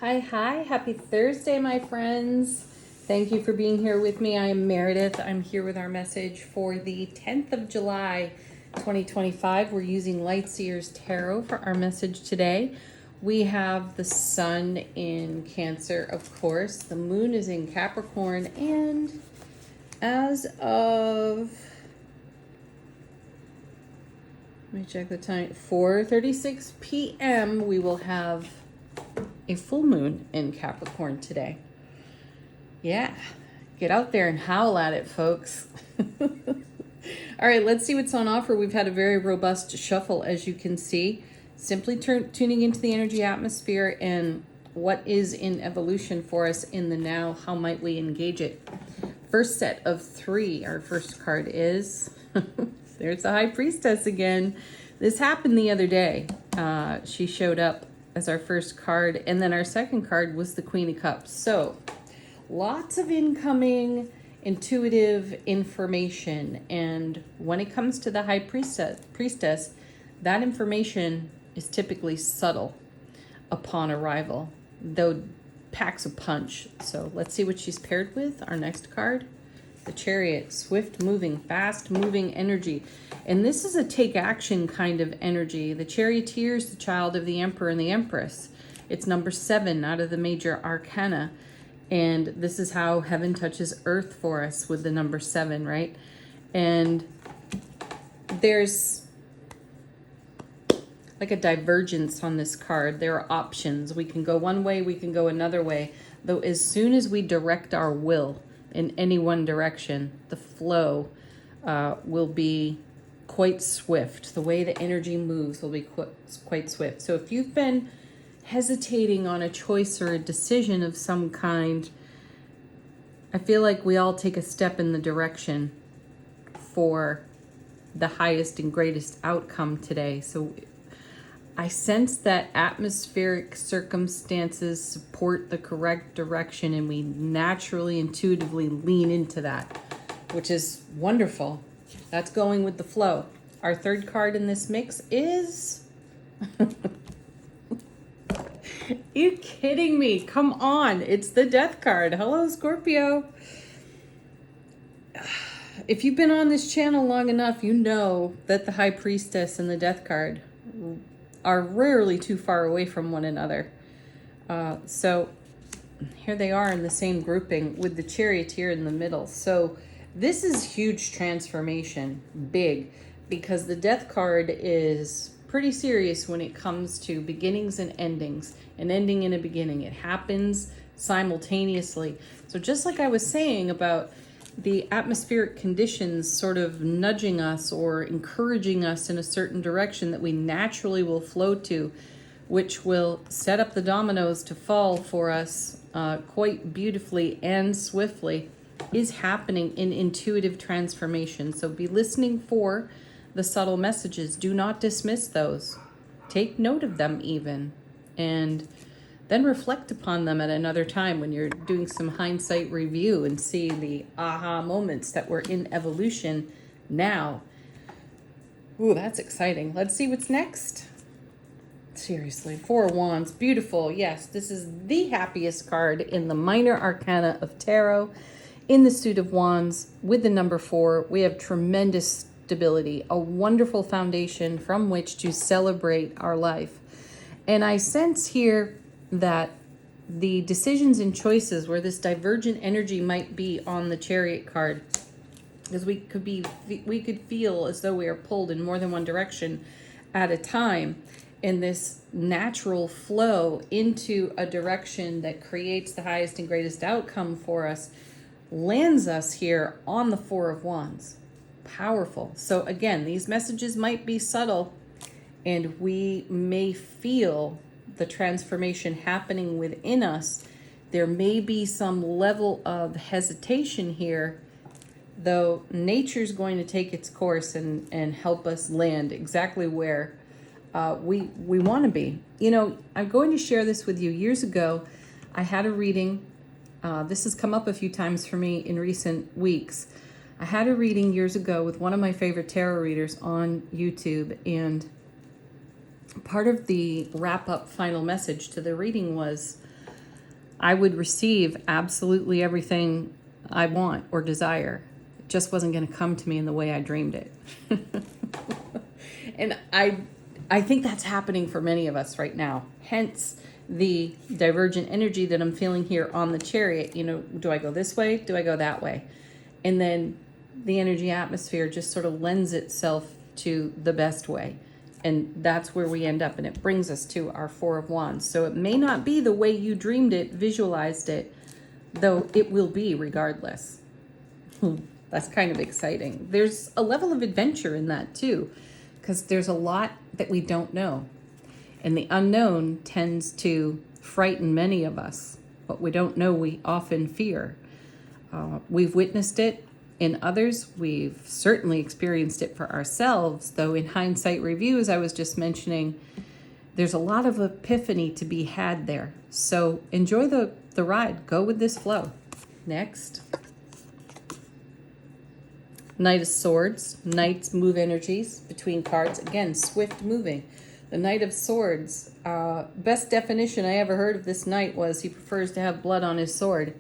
Hi, happy Thursday, my friends. Thank you for being here with me. I am Meredith. I'm here with our message for the 10th of July, 2025. We're using Lightseer's Tarot for our message today. We have the sun in Cancer, of course. The moon is in Capricorn, and as of, let me check the time, 4:36 p.m., we will have a full moon in Capricorn today. Yeah, get out there and howl at it, folks. All right, let's see what's on offer. We've had a very robust shuffle, as you can see. Simply tuning into the energy atmosphere and what is in evolution for us in the now. How might we engage it? First set of three. Our first card is, there's the High Priestess again. This happened the other day. She showed up as our first card, and then our second card was the Queen of Cups. So lots of incoming intuitive information, and when it comes to the High Priestess, that information is typically subtle upon arrival, though packs a punch. So let's see what she's paired with. Our next card, the Chariot, swift moving, fast moving energy. And this is a take action kind of energy. The Charioteer is the child of the Emperor and the Empress. It's number 7 out of the major arcana. And this is how heaven touches earth for us with the number 7, right? And there's like a divergence on this card. There are options. We can go one way, we can go another way. Though as soon as we direct our will in any one direction, the flow will be quite swift. The way the energy moves will be quite swift. So if you've been hesitating on a choice or a decision of some kind, I feel like we all take a step in the direction for the highest and greatest outcome today. So I sense that atmospheric circumstances support the correct direction, and we naturally, intuitively lean into that, which is wonderful. That's going with the flow. Our third card in this mix is... You kidding me? Come on. It's the Death card. Hello, Scorpio. If you've been on this channel long enough, you know that the High Priestess and the Death card are rarely too far away from one another. So here they are in the same grouping with the Charioteer in the middle. So this is huge transformation, big, because the Death card is pretty serious when it comes to beginnings and endings, an ending and a beginning. It happens simultaneously. So just like I was saying about the atmospheric conditions sort of nudging us or encouraging us in a certain direction that we naturally will flow to, which will set up the dominoes to fall for us quite beautifully and swiftly, is happening in intuitive transformation. So be listening for the subtle messages. Do not dismiss those. Take note of them even, and then reflect upon them at another time when you're doing some hindsight review and see the aha moments that were in evolution now. Ooh, that's exciting. Let's see what's next. Seriously, 4 of Wands, beautiful. Yes, this is the happiest card in the minor arcana of tarot. In the suit of Wands with the number 4, we have tremendous stability, a wonderful foundation from which to celebrate our life. And I sense here that the decisions and choices where this divergent energy might be on the Chariot card, because we could feel as though we are pulled in more than one direction at a time, in this natural flow into a direction that creates the highest and greatest outcome for us, lands us here on the 4 of Wands. Powerful. So again, these messages might be subtle, and we may feel the transformation happening within us. There may be some level of hesitation here, though nature's going to take its course and help us land exactly where we want to be. You know, I'm going to share this with you. Years ago, I had a reading. This has come up a few times for me in recent weeks. I had a reading years ago with one of my favorite tarot readers on YouTube, and part of the wrap-up final message to the reading was I would receive absolutely everything I want or desire. It just wasn't going to come to me in the way I dreamed it. And I think that's happening for many of us right now. Hence the divergent energy that I'm feeling here on the chariot. You know, do I go this way? Do I go that way? And then the energy atmosphere just sort of lends itself to the best way. And that's where we end up. And it brings us to our Four of Wands. So it may not be the way you dreamed it, visualized it, though it will be regardless. That's kind of exciting. There's a level of adventure in that too, because there's a lot that we don't know. And the unknown tends to frighten many of us. What we don't know, we often fear. We've witnessed it in others. We've certainly experienced it for ourselves, though in hindsight review, as I was just mentioning, there's a lot of epiphany to be had there. So enjoy the ride. Go with this flow. Next. Knight of Swords. Knights move energies between cards. Again, swift moving. The Knight of Swords. Best definition I ever heard of this knight was he prefers to have blood on his sword.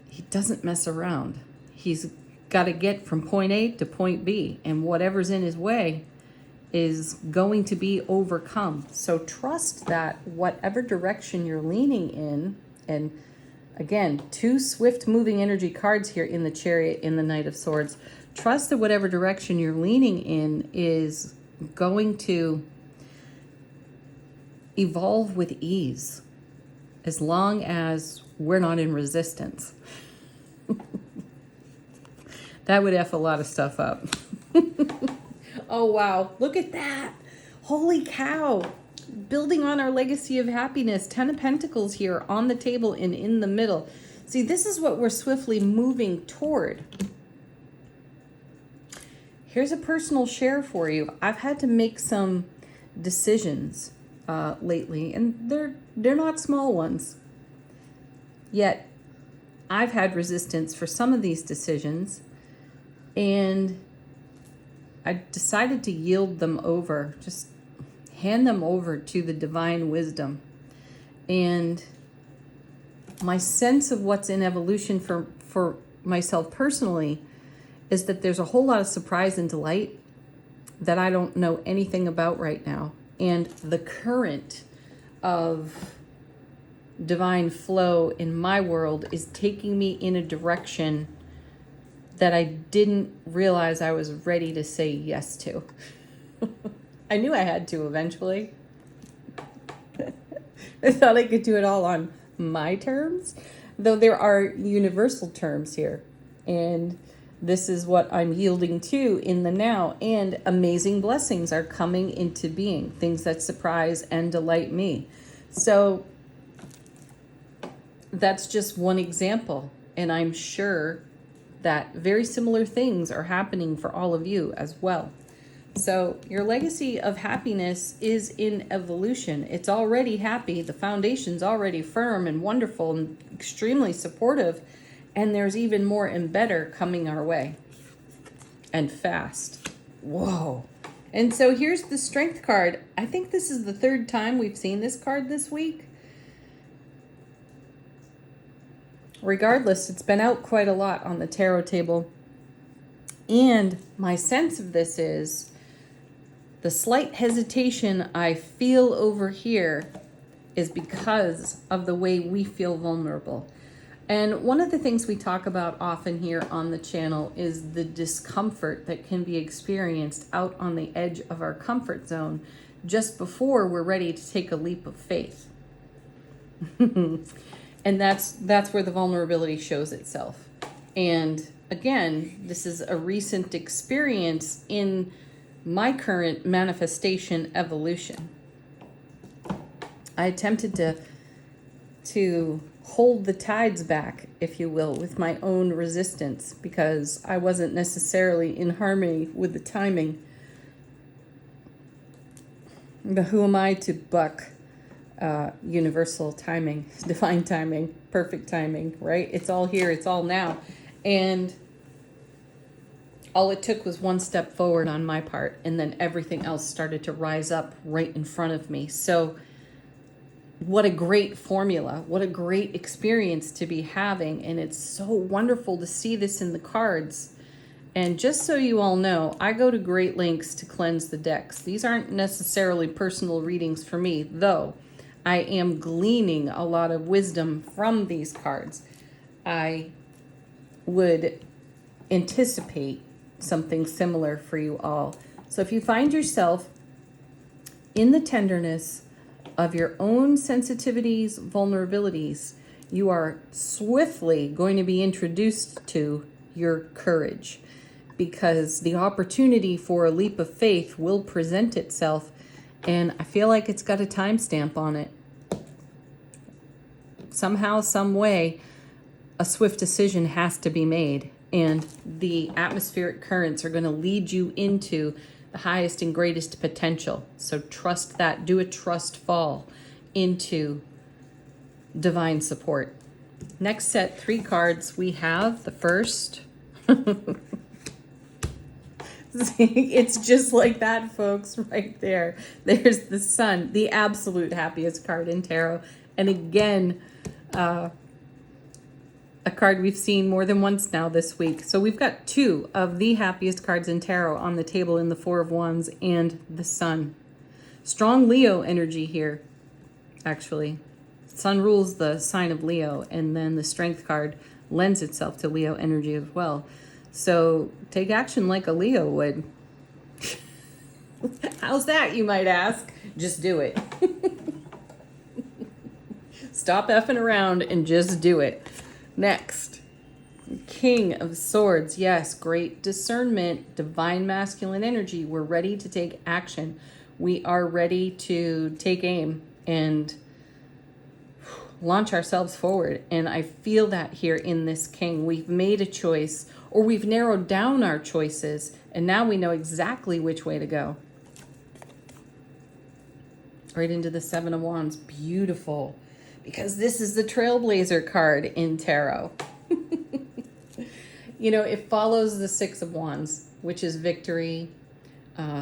He doesn't mess around. He's got to get from point A to point B, and whatever's in his way is going to be overcome. So trust that whatever direction you're leaning in, and again, two swift moving energy cards here in the Chariot, in the Knight of Swords. Trust that whatever direction you're leaning in is going to evolve with ease, as long as we're not in resistance. That would F a lot of stuff up. Oh, wow. Look at that. Holy cow. Building on our legacy of happiness. 10 of Pentacles here on the table and in the middle. See, this is what we're swiftly moving toward. Here's a personal share for you. I've had to make some decisions lately, and they're not small ones. Yet, I've had resistance for some of these decisions, and I decided to yield them over, just hand them over to the divine wisdom. And my sense of what's in evolution for myself personally is that there's a whole lot of surprise and delight that I don't know anything about right now. And the current of divine flow in my world is taking me in a direction that I didn't realize I was ready to say yes to. I knew I had to eventually. I thought I could do it all on my terms, though there are universal terms here. And this is what I'm yielding to in the now. And amazing blessings are coming into being, things that surprise and delight me. So that's just one example. And I'm sure that very similar things are happening for all of you as well. So your legacy of happiness is in evolution. It's already happy. The foundation's already firm and wonderful and extremely supportive. And there's even more and better coming our way. And fast. Whoa. And so here's the Strength card. I think this is the third time we've seen this card this week. Regardless, it's been out quite a lot on the tarot table. And my sense of this is the slight hesitation I feel over here is because of the way we feel vulnerable. And one of the things we talk about often here on the channel is the discomfort that can be experienced out on the edge of our comfort zone just before we're ready to take a leap of faith. And that's where the vulnerability shows itself. And again, this is a recent experience in my current manifestation evolution. I attempted to hold the tides back, if you will, with my own resistance because I wasn't necessarily in harmony with the timing. But who am I to buck universal timing, divine timing, perfect timing, right? It's all here, it's all now. And all it took was one step forward on my part, and then everything else started to rise up right in front of me. So what a great formula, what a great experience to be having. And it's so wonderful to see this in the cards. And just so you all know, I go to great lengths to cleanse the decks. These aren't necessarily personal readings for me, though I am gleaning a lot of wisdom from these cards. I would anticipate something similar for you all. So if you find yourself in the tenderness of your own sensitivities, vulnerabilities, you are swiftly going to be introduced to your courage, because the opportunity for a leap of faith will present itself, and I feel like it's got a timestamp on it. Somehow, some way, a swift decision has to be made, and the atmospheric currents are going to lead you into the highest and greatest potential. So trust that. Do a trust fall into divine support. Next set, 3 cards. We have the first. It's just like that, folks, right there. There's the Sun, the absolute happiest card in tarot. And again, a card we've seen more than once now this week. So we've got 2 of the happiest cards in tarot on the table in the 4 of Wands and the Sun. Strong Leo energy here, actually. Sun rules the sign of Leo, and then the Strength card lends itself to Leo energy as well. So take action like a Leo would. How's that, you might ask? Just do it. Stop effing around and just do it. Next, King of Swords. Yes, great discernment, divine masculine energy. We're ready to take action. We are ready to take aim and launch ourselves forward. And I feel that here in this King. We've made a choice, or we've narrowed down our choices, and now we know exactly which way to go. Right into the 7 of Wands. Beautiful. Because this is the Trailblazer card in tarot. You know, it follows the 6 of Wands, which is victory,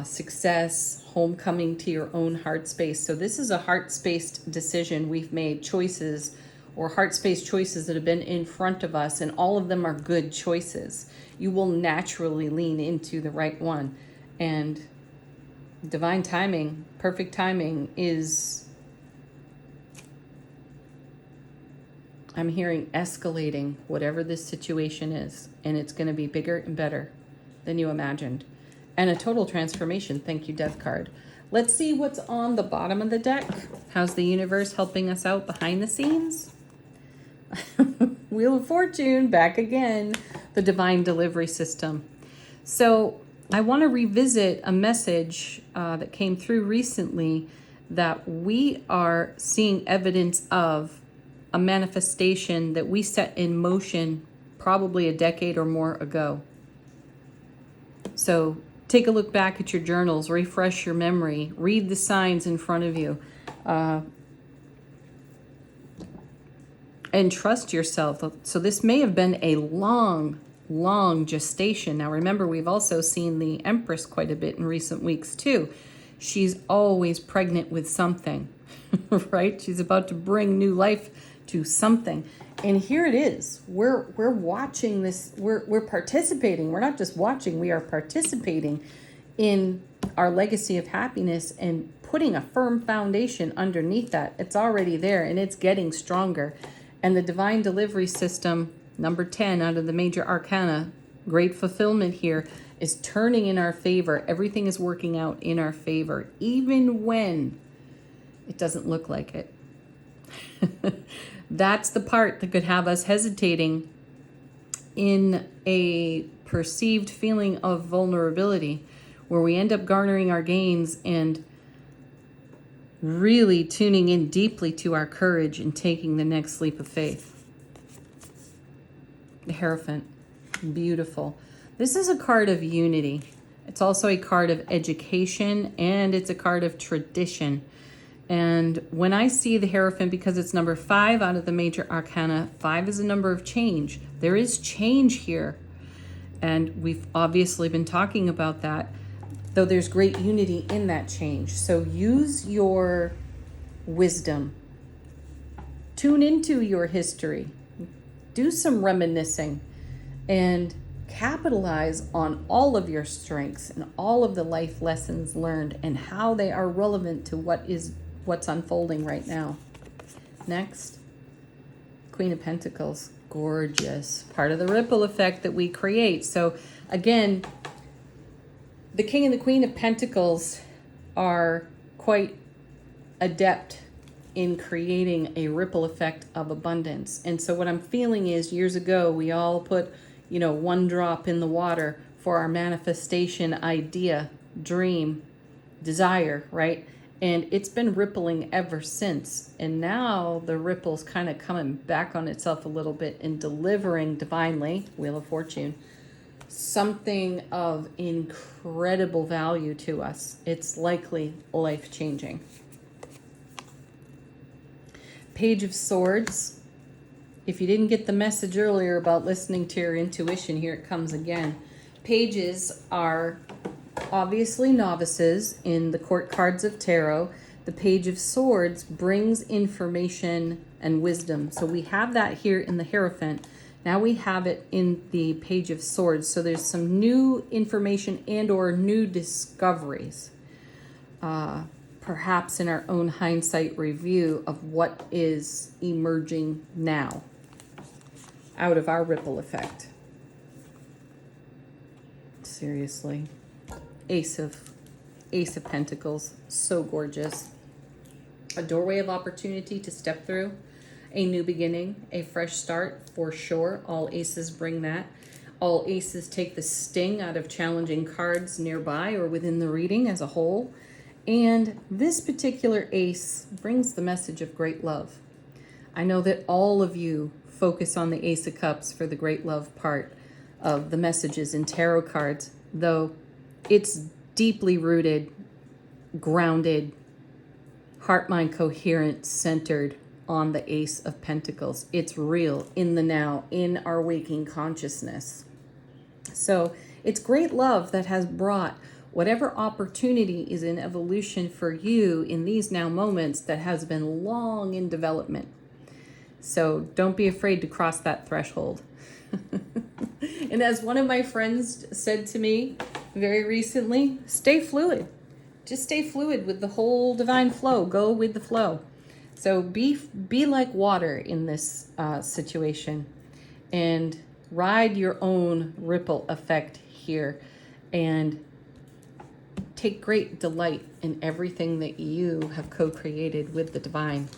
success, homecoming to your own heart space. So this is a heart-spaced decision. We've made choices, or heart-spaced choices that have been in front of us, and all of them are good choices. You will naturally lean into the right one. And divine timing, perfect timing is, I'm hearing escalating whatever this situation is, and it's going to be bigger and better than you imagined. And a total transformation. Thank you, Death card. Let's see what's on the bottom of the deck. How's the universe helping us out behind the scenes? Wheel of Fortune, back again. The divine delivery system. So I want to revisit a message that came through recently that we are seeing evidence of a manifestation that we set in motion probably a decade or more ago. So take a look back at your journals, refresh your memory, read the signs in front of you, and trust yourself. So this may have been a long gestation. Now remember, we've also seen the Empress quite a bit in recent weeks too. She's always pregnant with something, right? She's about to bring new life to something. And here it is. We're watching this. We're participating. We're not just watching. We are participating in our legacy of happiness and putting a firm foundation underneath that. It's already there, and it's getting stronger. And the divine delivery system, number 10 out of the major arcana, great fulfillment here, is turning in our favor. Everything is working out in our favor, even when it doesn't look like it. That's the part that could have us hesitating in a perceived feeling of vulnerability, where we end up garnering our gains and really tuning in deeply to our courage and taking the next leap of faith. The Hierophant, beautiful. This is a card of unity. It's also a card of education, and it's a card of tradition. And when I see the Hierophant, because it's number 5 out of the major arcana, 5 is a number of change. There is change here. And we've obviously been talking about that, though there's great unity in that change. So use your wisdom Tune into your history. Do some reminiscing and capitalize on all of your strengths and all of the life lessons learned and how they are relevant to what's unfolding right now. Next, Queen of Pentacles. Gorgeous. Part of the ripple effect that we create. So again, the King and the Queen of Pentacles are quite adept in creating a ripple effect of abundance. And so what I'm feeling is, years ago, we all put, one drop in the water for our manifestation, idea, dream, desire, right? And it's been rippling ever since. And now the ripple's kind of coming back on itself a little bit and delivering divinely, Wheel of Fortune, something of incredible value to us. It's likely life-changing. Page of Swords. If you didn't get the message earlier about listening to your intuition, here it comes again. Pages are obviously novices in the court cards of tarot. The Page of Swords brings information and wisdom. So we have that here in the Hierophant. Now we have it in the Page of Swords. So there's some new information and or new discoveries. Perhaps in our own hindsight review of what is emerging now out of our ripple effect. Seriously. Ace of Pentacles, so gorgeous. A doorway of opportunity to step through, a new beginning, a fresh start for sure. All aces bring that. All aces take the sting out of challenging cards nearby or within the reading as a whole. And this particular ace brings the message of great love. I know that all of you focus on the Ace of Cups for the great love part of the messages in tarot cards, though it's deeply rooted, grounded, heart-mind coherent, centered on the Ace of Pentacles. It's real, in the now, in our waking consciousness. So it's great love that has brought whatever opportunity is in evolution for you in these now moments that has been long in development. So don't be afraid to cross that threshold. And as one of my friends said to me very recently, stay fluid. Just stay fluid with the whole divine flow. Go with the flow. So be like water in this situation and ride your own ripple effect here and take great delight in everything that you have co-created with the divine.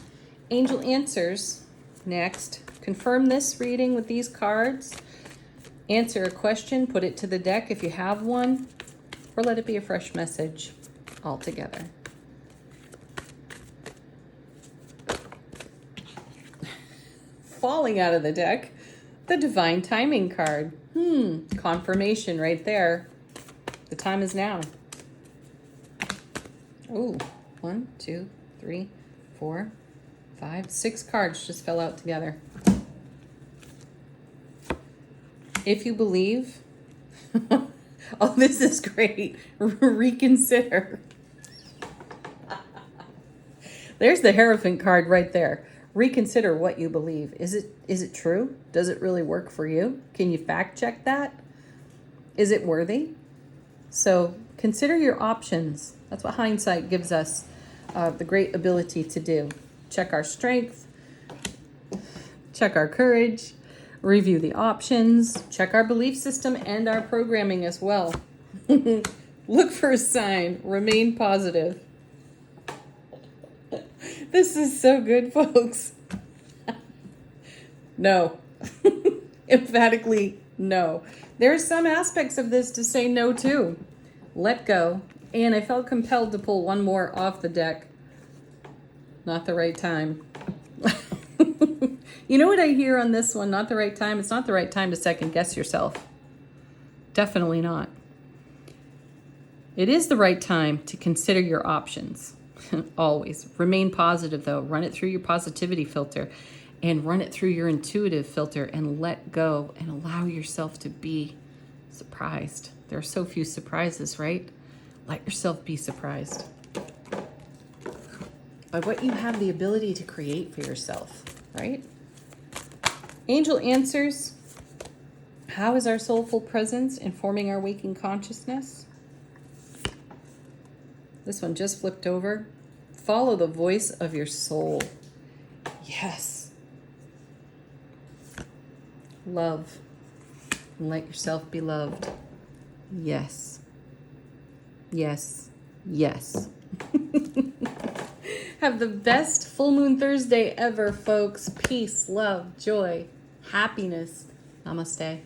Angel answers next. Confirm this reading with these cards. Answer a question, put it to the deck if you have one, or let it be a fresh message altogether. Falling out of the deck, the Divine Timing card. Confirmation right there. The time is now. Ooh, 1, 2, 3, 4, 5, 6 cards just fell out together. If you believe, oh, this is great. Reconsider. There's the Hierophant card right there. Reconsider what you believe. Is it true? Does it really work for you? Can you fact check that? Is it worthy? So consider your options. That's what hindsight gives us the great ability to do. Check our strength, check our courage, review the options, check our belief system and our programming as well. Look for a sign, remain positive. This is so good, folks. No. Emphatically no. There are some aspects of this to say no to. Let go. And I felt compelled to pull one more off the deck. Not the right time. You know what I hear on this one? Not the right time. It's not the right time to second guess yourself. Definitely not. It is the right time to consider your options. Always. Remain positive, though. Run it through your positivity filter and run it through your intuitive filter and let go and allow yourself to be surprised. There are so few surprises, right? Let yourself be surprised by what you have the ability to create for yourself, right? Angel answers, how is our soulful presence informing our waking consciousness? This one just flipped over. Follow the voice of your soul. Yes. Love. And let yourself be loved. Yes. Yes. Yes. Have the best full moon Thursday ever, folks. Peace, love, joy, happiness. Namaste.